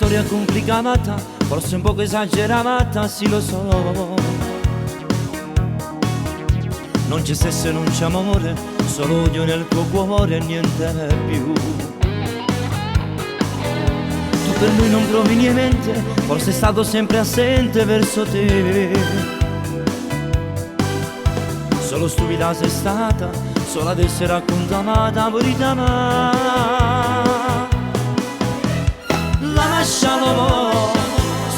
storia complicata, forse un poco esagerata, sì lo so. Non c'è sesso e non c'è amore, solo odio nel tuo cuore e niente più. Tu per lui non provi niente, forse è stato sempre assente verso te. Solo stupida sei stata, solo ad essere raccontata, verità ma lascialo,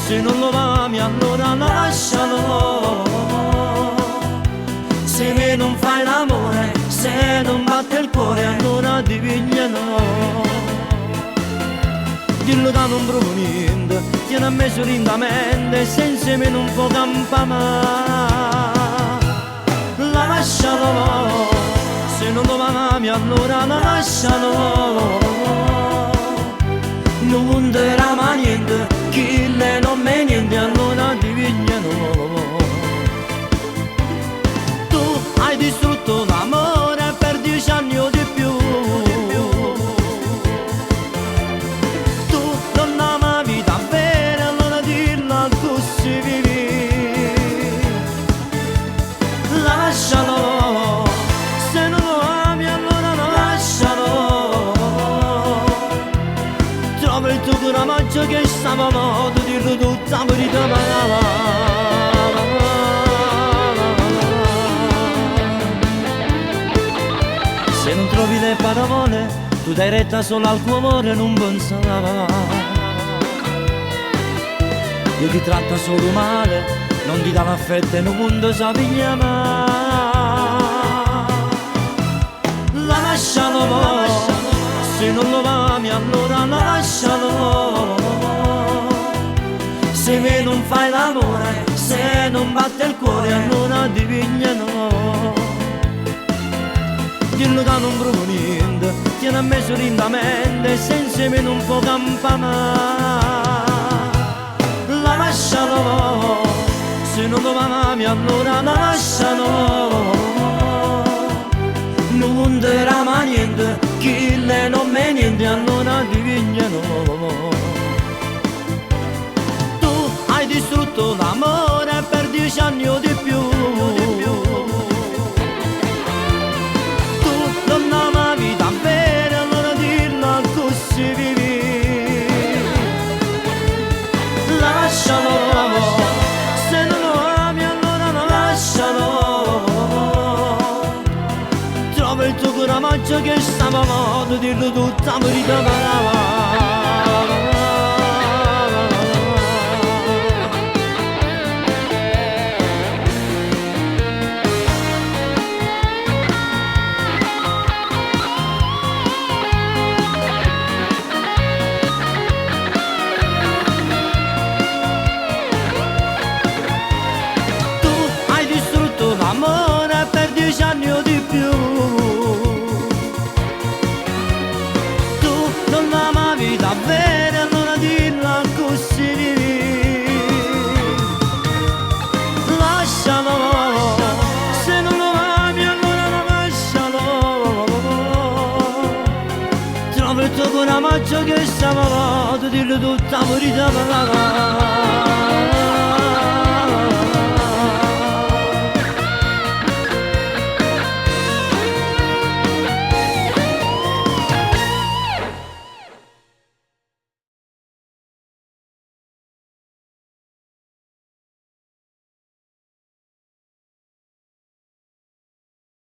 se non lo ami allora lascialo. Se me non fai l'amore, se non batte il cuore allora ti pigliano. Dillo da non provo niente, tieni a me solindamente, senza me non può campare mai. Lascialo, se non lo ami allora lascialo. Non dirà mai niente, chi le non me niente allora ti pigliano. Tu hai distrutto l'amore per 10 anni o di più. Tu non amavi davvero allora dirla così vivi. Lascialo, se non lo ami allora lascialo. Trova il tuo coraggio che stava modo di dirlo tutta la verità. Se non trovi le parole, tu dai retta solo al tuo amore, non pensava. Io ti tratta solo male, non ti dà l'affetto e non ti sa pigliare. Lascialo, se non lo ami allora lascialo. Se me non fai l'amore, se non batte il cuore allora ti pigliano. Dillo da non provo niente, tieni a me solindamente, senza me non può campare mai. Lascialo, se non lo ami allora lascialo. Non dirà mai niente, chi le non me niente allora ti pigliano. Tu hai distrutto l'amore per 10 anni o di più. Lascialo, se non lo ami allora lascialo. Trova il tuo coraggio che stava a modo di dirlo tutta la verità. Amore per 10 anni o di più. Tu non l'amavi davvero allora dirla così. Lascialo, se non lo ami allora lascialo. Trova il tuo coraggio che stava a dirlo tutta la verità.